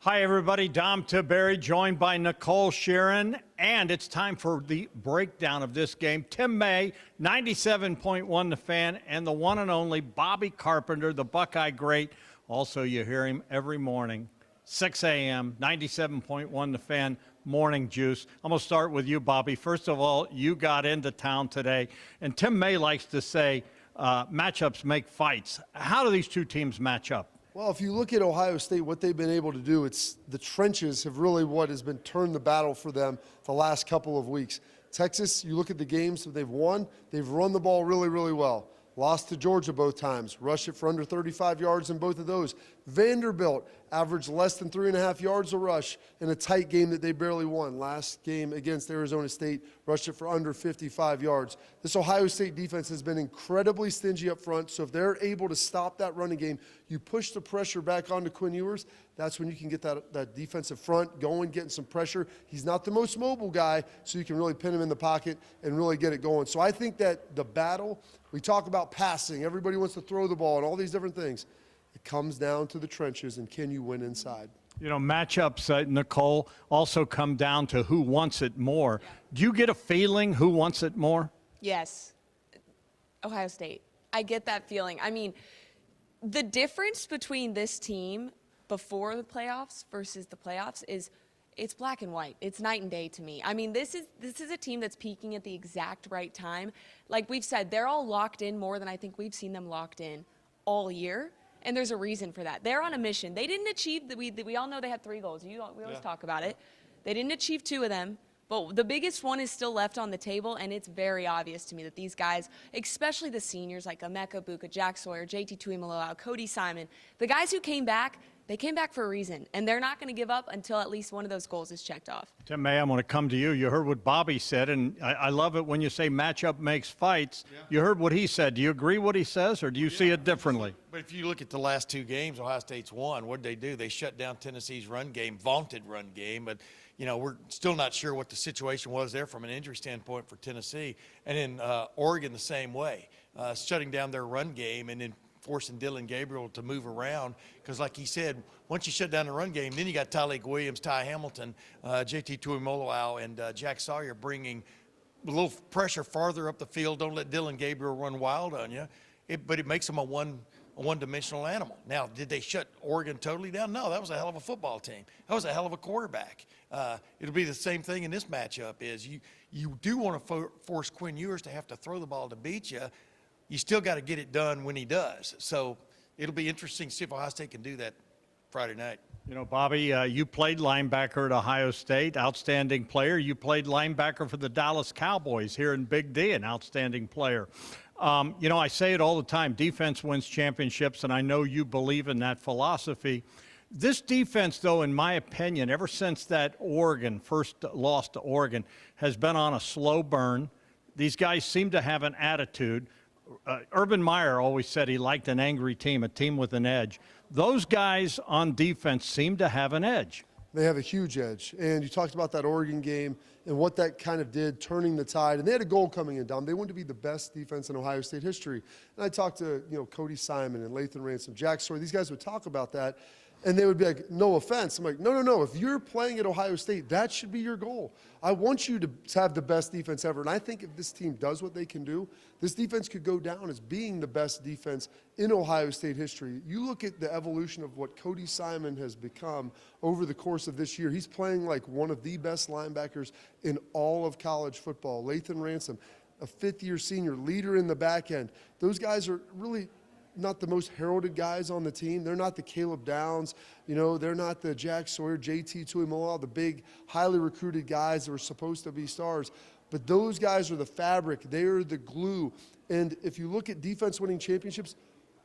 Hi, everybody. Dom Tiberi, joined by Nicole Sheeran. And it's time for the breakdown of this game. Tim May, 97.1 The Fan, and the one and only Bobby Carpenter, the Buckeye great. Also, you hear him every morning, 6 a.m., 97.1 The Fan, Morning Juice. I'm going to start with you, Bobby. First of all, you got into town today. And Tim May likes to say matchups make fights. How do these two teams match up? Well, if you look at Ohio State, what they've been able to do, it's the trenches have really what has been turned the battle for them the last couple of weeks. Texas, you look at the games that they've won, they've run the ball really, really well. Lost to Georgia both times, rushed it for under 35 yards in both of those. Vanderbilt averaged less than 3.5 yards a rush in a tight game that they barely won. Last game against Arizona State, rushed it for under 55 yards. This Ohio State defense has been incredibly stingy up front, so if they're able to stop that running game, you push the pressure back onto Quinn Ewers, that's when you can get that defensive front going, getting some pressure. He's not the most mobile guy, so you can really pin him in the pocket and really get it going. So I think that the battle, we talk about passing, everybody wants to throw the ball and all these different things. It comes down to the trenches, and can you win inside? You know, matchups, Nicole, also come down to who wants it more. Do you get a feeling who wants it more? Yes. Ohio State. I get that feeling. I mean, the difference between this team before the playoffs versus the playoffs is it's black and white. It's night and day to me. I mean, this is a team that's peaking at the exact right time. Like we've said, they're all locked in more than I think we've seen them locked in all year. And there's a reason for that. They're on a mission. They didn't achieve we all know they had 3 goals. We always talk about it. They didn't achieve 2 of them. But the biggest one is still left on the table, and it's very obvious to me that these guys, especially the seniors like Emeka Egbuka, Jack Sawyer, JT Tuimoloau, Cody Simon, the guys who came back, they came back for a reason, and they're not going to give up until at least one of those goals is checked off. Tim May, I'm going to come to you. You heard what Bobby said, and I love it when you say matchup makes fights. Yeah. You heard what he said. Do you agree what he says, or do you see it differently? But if you look at the last 2 games Ohio State's won, what did they do? They shut down Tennessee's run game, vaunted run game, but you know, we're still not sure what the situation was there from an injury standpoint for Tennessee. And in Oregon, the same way, shutting down their run game and then forcing Dillon Gabriel to move around. Because like he said, once you shut down the run game, then you got Tyleik Williams, Ty Hamilton, JT Tuimoloau, and Jack Sawyer bringing a little pressure farther up the field. Don't let Dillon Gabriel run wild on you. But it makes them a one-dimensional animal. Now, did they shut Oregon totally down? No, that was a hell of a football team. That was a hell of a quarterback. It'll be the same thing in this matchup. Is you do want to force Quinn Ewers to have to throw the ball to beat you. You still got to get it done when he does. So it'll be interesting to see if Ohio State can do that Friday night. You know, Bobby, you played linebacker at Ohio State, outstanding player. You played linebacker for the Dallas Cowboys here in Big D, an outstanding player. You know, I say it all the time, defense wins championships, and I know you believe in that philosophy. This defense, though, in my opinion, ever since that Oregon first loss to Oregon, has been on a slow burn. These guys seem to have an attitude. Urban Meyer always said he liked an angry team, a team with an edge. Those guys on defense seem to have an edge. They have a huge edge. And you talked about that Oregon game and what that kind of did, turning the tide. And they had a goal coming in, Dom. They wanted to be the best defense in Ohio State history. And I talked to, Cody Simon and Lathan Ransom, Jack Sawyer. These guys would talk about that. And they would be like, no offense. I'm like, no. If you're playing at Ohio State, that should be your goal. I want you to have the best defense ever. And I think if this team does what they can do, this defense could go down as being the best defense in Ohio State history. You look at the evolution of what Cody Simon has become over the course of this year. He's playing like one of the best linebackers in all of college football. Lathan Ransom, a fifth-year senior, leader in the back end. Those guys are really not the most heralded guys on the team. They're not the Caleb Downs. They're not the Jack Sawyer, JT Tuimoloau, the big, highly recruited guys that were supposed to be stars. But those guys are the fabric. They are the glue. And if you look at defense winning championships,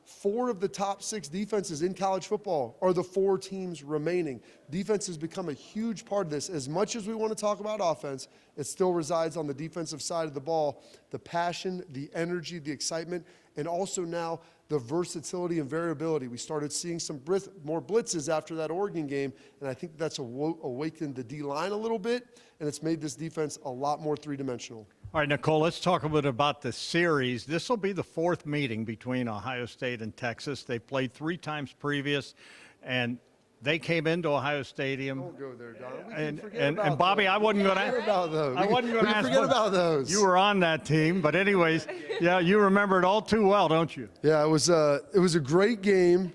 4 of the top 6 defenses in college football are the 4 teams remaining. Defense has become a huge part of this. As much as we want to talk about offense, it still resides on the defensive side of the ball. The passion, the energy, the excitement, and also now the versatility and variability. We started seeing some more blitzes after that Oregon game, and I think that's awakened the D-line a little bit, and it's made this defense a lot more three-dimensional. All right, Nicole, let's talk a bit about the series. This will be the 4th meeting between Ohio State and Texas. They played 3 times previous, and They came into Ohio Stadium. Don't go there, Don. We can forget And about Bobby, those. I wasn't going Forget to. about those. I wasn't going to We can ask. forget what- about those. You were on that team, but anyways, yeah, you remember it all too well, don't you? Yeah, it was a great game.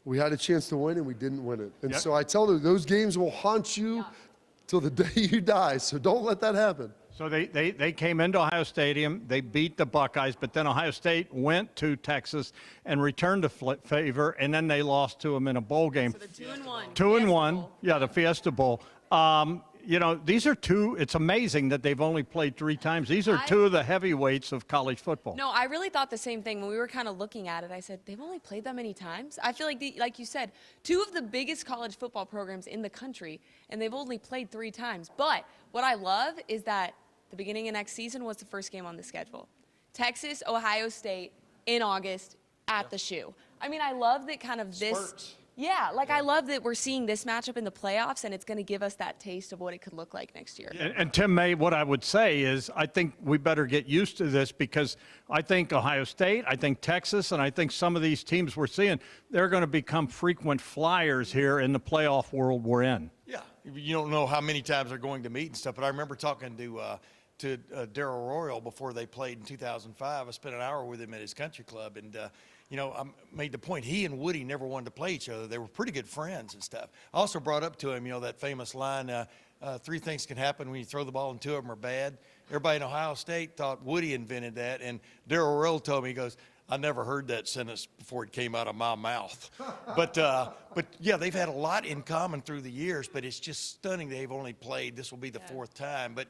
We had a chance to win, and we didn't win it. And Yep. so I tell them, those games will haunt you till the day you die. So don't let that happen. So they came into Ohio Stadium, they beat the Buckeyes, but then Ohio State went to Texas and returned the favor, and then they lost to them in a bowl game. So the 2-1. 2-1, yeah, the Fiesta Bowl. You know, these are two, it's amazing that they've only played 3 times. These are two of the heavyweights of college football. No, I really thought the same thing when we were kind of looking at it. I said, they've only played that many times? I feel like, like you said, 2 of the biggest college football programs in the country, and they've only played 3 times. But what I love is that the beginning of next season was the first game on the schedule. Texas, Ohio State in August at the Shoe. I mean, I love that kind of this. Spurts. Yeah, like I love that we're seeing this matchup in the playoffs, and it's going to give us that taste of what it could look like next year. And Tim May, what I would say is I think we better get used to this because I think Ohio State, I think Texas, and I think some of these teams we're seeing, they're going to become frequent flyers here in the playoff world we're in. Yeah, you don't know how many times they're going to meet and stuff. But I remember talking to Darryl Royal before they played in 2005. I spent an hour with him at his country club, and you know, I made the point he and Woody never wanted to play each other. They were pretty good friends and stuff. I also brought up to him, you know, that famous line, 3 things can happen when you throw the ball and 2 of them are bad. Everybody in Ohio State thought Woody invented that, and Darryl Royal told me, he goes, I never heard that sentence before it came out of my mouth. But yeah, they've had a lot in common through the years, but it's just stunning they've only played. This will be the 4th time. But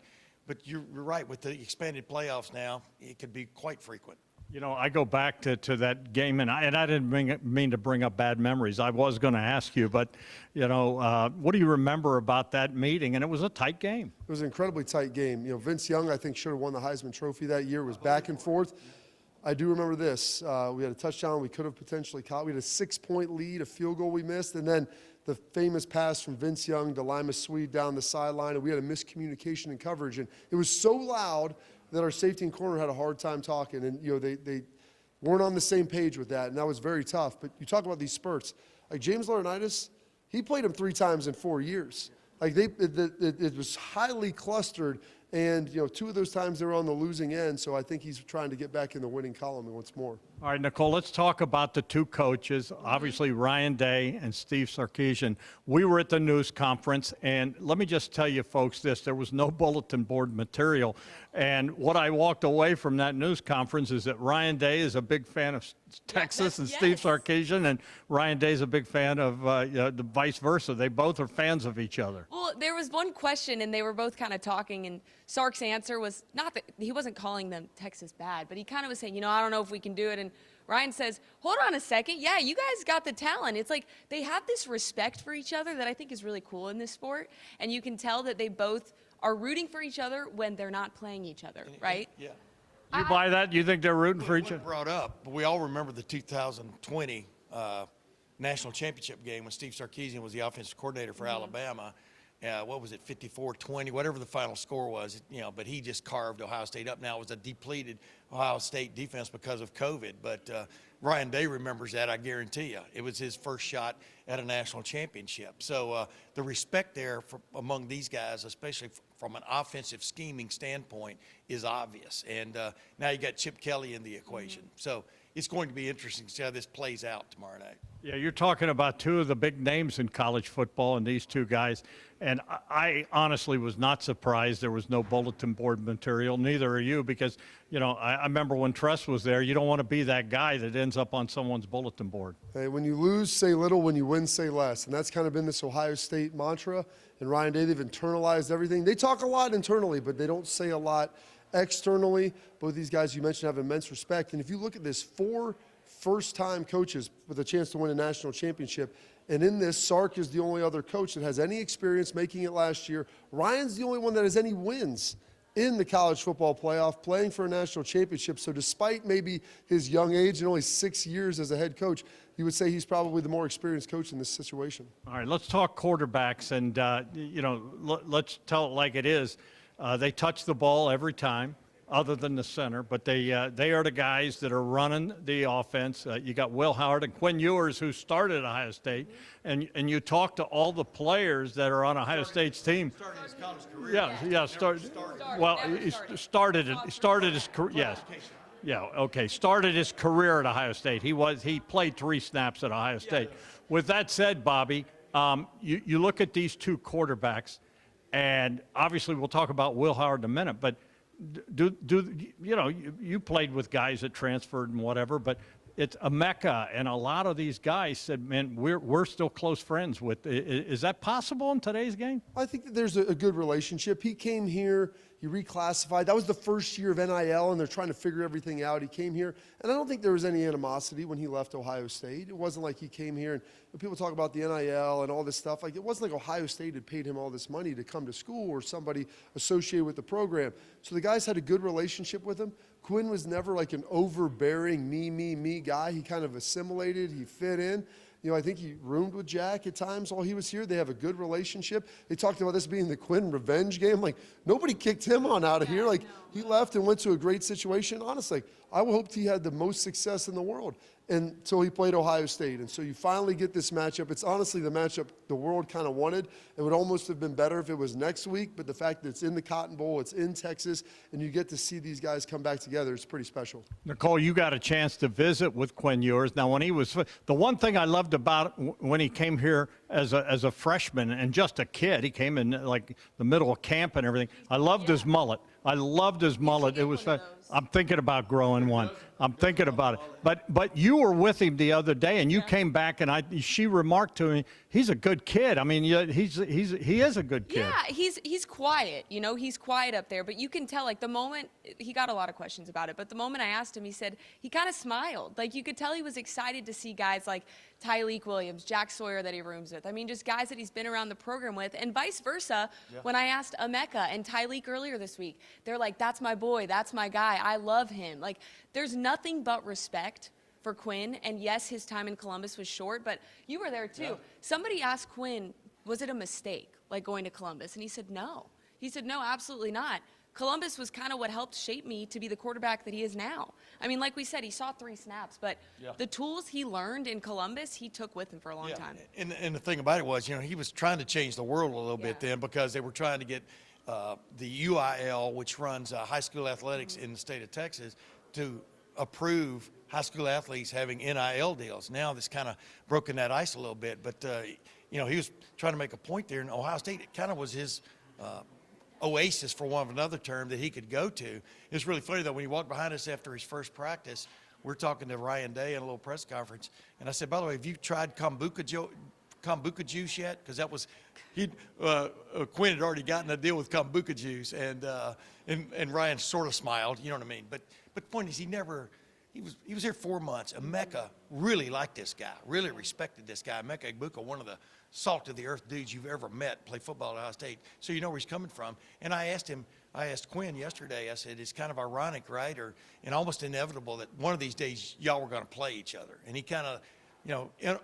you're right, with the expanded playoffs now, it could be quite frequent. You know, I go back to that game, and I didn't mean to bring up bad memories. I was going to ask you, but, you know, what do you remember about that meeting? And it was a tight game. It was an incredibly tight game. You know, Vince Young, I think, should have won the Heisman Trophy that year. It was back and forth. I do remember this. We had a touchdown we could have potentially caught. We had a 6-point lead, a field goal we missed, and then the famous pass from Vince Young to Lima Swede down the sideline, and we had a miscommunication in coverage. And it was so loud that our safety and corner had a hard time talking, and you know they weren't on the same page with that, and that was very tough. But you talk about these spurts, like James Laurinaitis, he played him 3 times in 4 years. Like it was highly clustered, and you know 2 of those times they were on the losing end. So I think he's trying to get back in the winning column once more. All right, Nicole, let's talk about the 2 coaches, obviously Ryan Day and Steve Sarkisian. We were at the news conference, and let me just tell you folks this, there was no bulletin board material. And what I walked away from that news conference is that Ryan Day is a big fan of Texas and Steve Sarkisian, and Ryan Day is a big fan of the vice versa. They both are fans of each other. Well, there was one question, and they were both kind of talking, and Sark's answer was not that he wasn't calling them Texas bad, but he kind of was saying, you know, I don't know if we can do it. And Ryan says, hold on a second. Yeah, you guys got the talent. It's like they have this respect for each other that I think is really cool in this sport. And you can tell that they both are rooting for each other when they're not playing each other, right? Yeah. You buy that? You think they're rooting for each other? Brought up, but we all remember the 2020 national championship game when Steve Sarkisian was the offensive coordinator for Alabama. What was it, 54-20, whatever the final score was, you know, but he just carved Ohio State up. Now it was a depleted Ohio State defense because of COVID, but Ryan Day remembers that, I guarantee you. It was his first shot at a national championship. So the respect there among these guys, especially from an offensive scheming standpoint, is obvious. And now you got Chip Kelly in the equation. So it's going to be interesting to see how this plays out tomorrow night. Yeah, you're talking about 2 of the big names in college football and these 2 guys. And I honestly was not surprised there was no bulletin board material. Neither are you, because, you know, I remember when Tress was there, you don't want to be that guy that ends up on someone's bulletin board. Hey, when you lose, say little. When you win, say less. And that's kind of been this Ohio State mantra. And Ryan Day, they've internalized everything. They talk a lot internally, but they don't say a lot externally. Both these guys you mentioned have immense respect. And if you look at this, 4 first-time coaches with a chance to win a national championship. And in this, Sark is the only other coach that has any experience making it last year. Ryan's the only one that has any wins in the college football playoff, playing for a national championship. So despite maybe his young age and only 6 years as a head coach, you would say he's probably the more experienced coach in this situation. All right, let's talk quarterbacks, and, you know, let's tell it like it is. They touch the ball every time. other than the center, but they are the guys that are running the offense. You got Will Howard and Quinn Ewers, who started at Ohio State, and you talk to all the players that are on Ohio State's team. Started his college career. Well, he started his career. Yes. Yeah, okay. Started his career at Ohio State. He played 3 snaps at Ohio State. With that said, Bobby, you look at these 2 quarterbacks, and obviously we'll talk about Will Howard in a minute, but you played with guys that transferred and whatever, but it's Emeka and a lot of these guys said, man, we're still close friends with. Is that possible in today's game? I think that there's a good relationship. He came here, he reclassified. That was the first year of NIL, and they're trying to figure everything out. He came here, and I don't think there was any animosity when he left Ohio State. It wasn't like he came here, and when people talk about the NIL and all this stuff, like it wasn't like Ohio State had paid him all this money to come to school or somebody associated with the program. So the guys had a good relationship with him. Quinn was never like an overbearing me guy. He kind of assimilated, he fit in. I think he roomed with Jack at times while he was here. They have a good relationship. They talked about this being the Quinn revenge game. Like, nobody kicked him on out of here. Like, he left and went to a great situation. Honestly, I hoped he had the most success in the world until he played Ohio State. And so you finally get this matchup. It's honestly the matchup the world kind of wanted. It would almost have been better if it was next week, but the fact that it's in the Cotton Bowl, it's in Texas, and you get to see these guys come back together, it's pretty special. Nicole, you got a chance to visit with Quinn Ewers. Now, when he was the one thing I loved about when he came here as a freshman and just a kid, he came in like the middle of camp and everything. I loved his mullet. It was I'm thinking about growing one. I'm thinking about it. But you were with him the other day, and you came back, and she remarked to me, he's a good kid. I mean, he is a good kid. Yeah, he's quiet. He's quiet up there, but you can tell, like, the moment he got a lot of questions about it, but the moment I asked him, he said he kind of smiled. Like, you could tell he was excited to see guys like Tyleik Williams, Jack Sawyer that he rooms with. I mean, just guys that he's been around the program with, and vice versa. Yeah. When I asked Emeka and Tyleik earlier this week, they're like, that's my boy, that's my guy, I love him. Like, there's nothing but respect for Quinn, and yes, his time in Columbus was short, but you were there too. Yeah. Somebody asked Quinn, was it a mistake, like going to Columbus? And he said, no. He said, no, absolutely not. Columbus was kind of what helped shape me to be the quarterback that he is now. I mean, like we said, he saw 3 snaps, but the tools he learned in Columbus, he took with him for a long time. And the thing about it was, he was trying to change the world a little bit then, because they were trying to get the UIL, which runs high school athletics in the state of Texas, to approve high school athletes having NIL deals. Now that's kind of broken that ice a little bit, but he was trying to make a point there, and Ohio State, it kind of was his oasis, for want of another term, that he could go to. It was really funny, though, when he walked behind us after his first practice, we're talking to Ryan Day in a little press conference, and I said, by the way, have you tried kombucha juice yet? Because that was, Quinn had already gotten a deal with kombucha juice, and Ryan sort of smiled, you know what I mean? But the point is, he was here 4 months. Emeka really liked this guy, really respected this guy. Emeka Egbuka, one of the salt of the earth dudes you've ever met, play football at Ohio State, so you know where he's coming from. And I asked Quinn yesterday, I said, it's kind of ironic, right, and almost inevitable that one of these days y'all were going to play each other. And he kind of,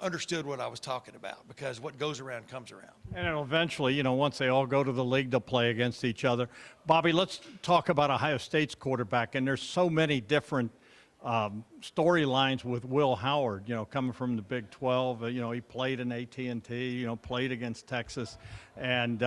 understood what I was talking about, because what goes around comes around. And it'll eventually, once they all go to the league, they'll play against each other. Bobby, let's talk about Ohio State's quarterback, and there's so many different storylines with Will Howard, coming from the Big 12. He played in AT&T, played against Texas. And,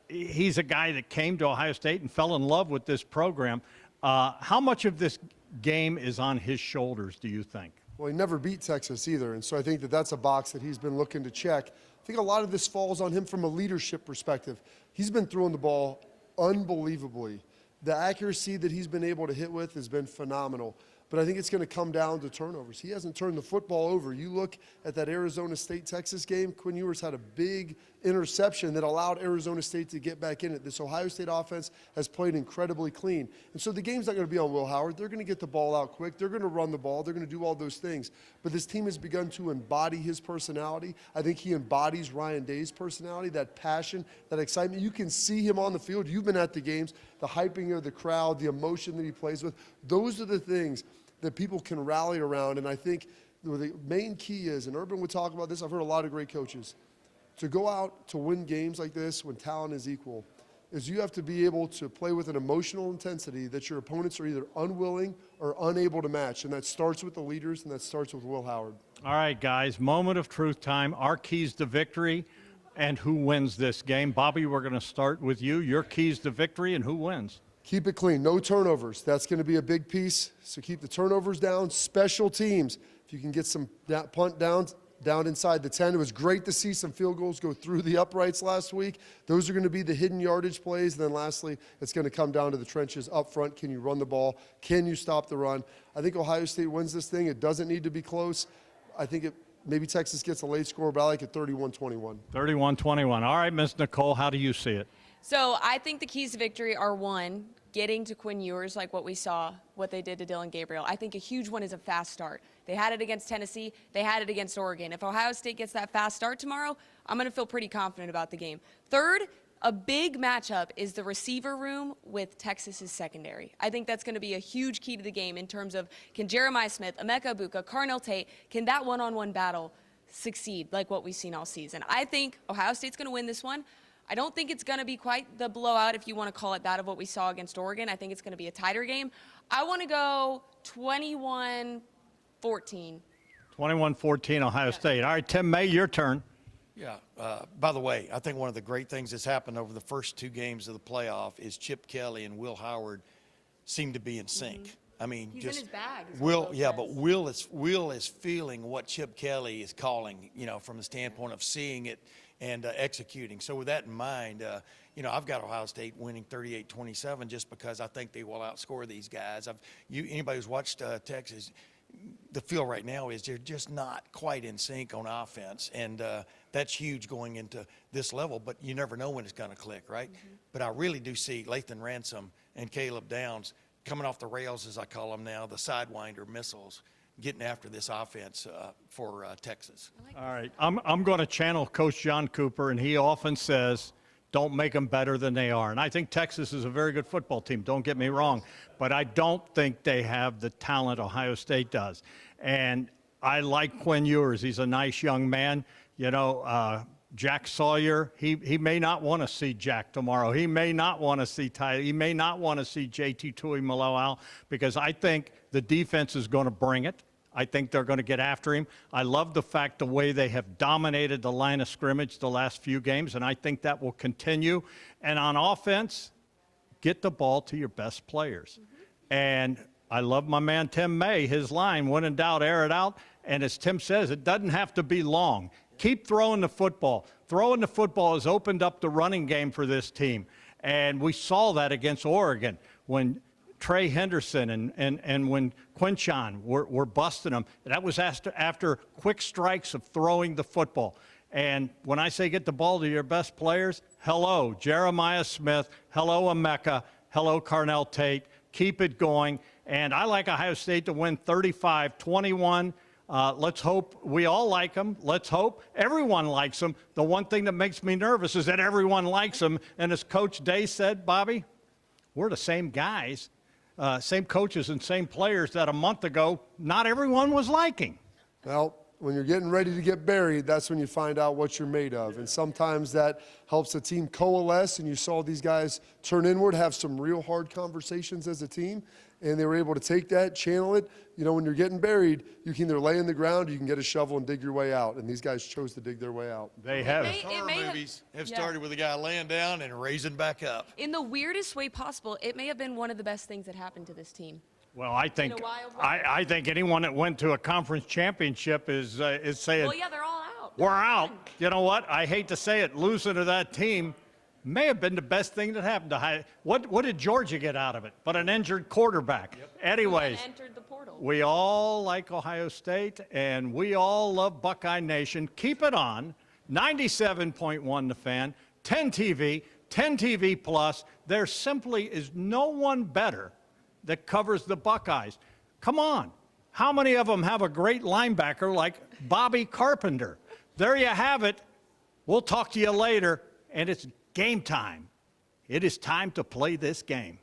he's a guy that came to Ohio State and fell in love with this program. How much of this game is on his shoulders, do you think? Well, he never beat Texas either, and so I think that that's a box that he's been looking to check. I think a lot of this falls on him from a leadership perspective. He's been throwing the ball unbelievably. The accuracy that he's been able to hit with has been phenomenal. But I think it's going to come down to turnovers. He hasn't turned the football over. You look at that Arizona State-Texas game, Quinn Ewers had a big interception that allowed Arizona State to get back in it. This Ohio State offense has played incredibly clean. And so the game's not going to be on Will Howard. They're going to get the ball out quick. They're going to run the ball. They're going to do all those things. But this team has begun to embody his personality. I think he embodies Ryan Day's personality, that passion, that excitement. You can see him on the field. You've been at the games, the hyping of the crowd, the emotion that he plays with. Those are the things that people can rally around. And I think the main key is, and Urban would talk about this, I've heard a lot of great coaches, to go out to win games like this when talent is equal. is you have to be able to play with an emotional intensity that your opponents are either unwilling or unable to match. And that starts with the leaders, and that starts with Will Howard. All right, guys, moment of truth time. Our keys to victory and who wins this game. Bobby, we're going to start with you. Your keys to victory and who wins. Keep it clean. No turnovers. That's going to be a big piece. So keep the turnovers down. Special teams. If you can get some punt downs down inside the 10. It was great to see some field goals go through the uprights last week. Those are going to be the hidden yardage plays. And then lastly, it's going to come down to the trenches up front. Can you run the ball? Can you stop the run? I think Ohio State wins this thing. It doesn't need to be close. I think maybe Texas gets a late score, but I like it 31-21. 31-21. All right, Ms. Nicole, how do you see it? So I think the keys to victory are, one, getting to Quinn Ewers, like what we saw, what they did to Dylan Gabriel. I think a huge one is a fast start. They had it against Tennessee. They had it against Oregon. If Ohio State gets that fast start tomorrow, I'm going to feel pretty confident about the game. Third, a big matchup is the receiver room with Texas's secondary. I think that's going to be a huge key to the game in terms of, can Jeremiah Smith, Emeka Egbuka, Carnell Tate, can that one-on-one battle succeed like what we've seen all season? I think Ohio State's going to win this one. I don't think it's going to be quite the blowout, if you want to call it that, of what we saw against Oregon. I think it's going to be a tighter game. I want to go 21-14. 21-14, Ohio State. All right, Tim May, your turn. Yeah. By the way, I think one of the great things that's happened over the first two games of the playoff is Chip Kelly and Will Howard seem to be in sync. I mean, He's just in his bag, is what Will, Will yeah, says. but Will is feeling what Chip Kelly is calling, from the standpoint of seeing it and executing. So with that in mind, I've got Ohio State winning 38-27 just because I think they will outscore these guys. Anybody who's watched Texas, the feel right now is they're just not quite in sync on offense, and that's huge going into this level, but you never know when it's going to click, right? Mm-hmm. But I really do see Lathan Ransom and Caleb Downs coming off the rails, as I call them now, the Sidewinder missiles, getting after this offense for Texas. All right, I'm going to channel Coach John Cooper, and he often says, don't make them better than they are. And I think Texas is a very good football team, don't get me wrong, but I don't think they have the talent Ohio State does. And I like Quinn Ewers. He's a nice young man. Jack Sawyer, he may not want to see Jack tomorrow. He may not want to see Ty. He may not want to see JT Tuimoloau, because I think the defense is going to bring it. I think they're going to get after him. I love the fact the way they have dominated the line of scrimmage the last few games, and I think that will continue. And on offense, get the ball to your best players. Mm-hmm. And I love my man Tim May. His line, when in doubt, air it out. And as Tim says, it doesn't have to be long. Keep throwing the football. Throwing the football has opened up the running game for this team. And we saw that against Oregon when Trey Henderson and when Quinchon were busting them. That was after quick strikes of throwing the football. And when I say get the ball to your best players, hello, Jeremiah Smith, hello, Emeka, hello, Carnell Tate. Keep it going. And I like Ohio State to win 35-21. Let's hope we all like them. Let's hope everyone likes them. The one thing that makes me nervous is that everyone likes them. And as Coach Day said, Bobby, we're the same guys, same coaches and same players that a month ago not everyone was liking. Well, when you're getting ready to get buried, that's when you find out what you're made of. And sometimes that helps the team coalesce, and you saw these guys turn inward, have some real hard conversations as a team, and they were able to take that, channel it. When you're getting buried, you can either lay in the ground or you can get a shovel and dig your way out, and these guys chose to dig their way out. They have. Horror movies have started with a guy laying down and raising back up. In the weirdest way possible, it may have been one of the best things that happened to this team. Well, I think In a while. I think anyone that went to a conference championship is saying, Well, yeah, they're all out. we're out. You know what? I hate to say it, losing to that team may have been the best thing that happened to Ohio. What did Georgia get out of it? But an injured quarterback. Yep. Anyways, And entered the portal. we all like Ohio State, and we all love Buckeye Nation. Keep it on. 97.1 The Fan, 10 TV, 10 TV Plus. There simply is no one better that covers the Buckeyes. Come on. How many of them have a great linebacker like Bobby Carpenter? There you have it. We'll talk to you later, and it's game time. It is time to play this game.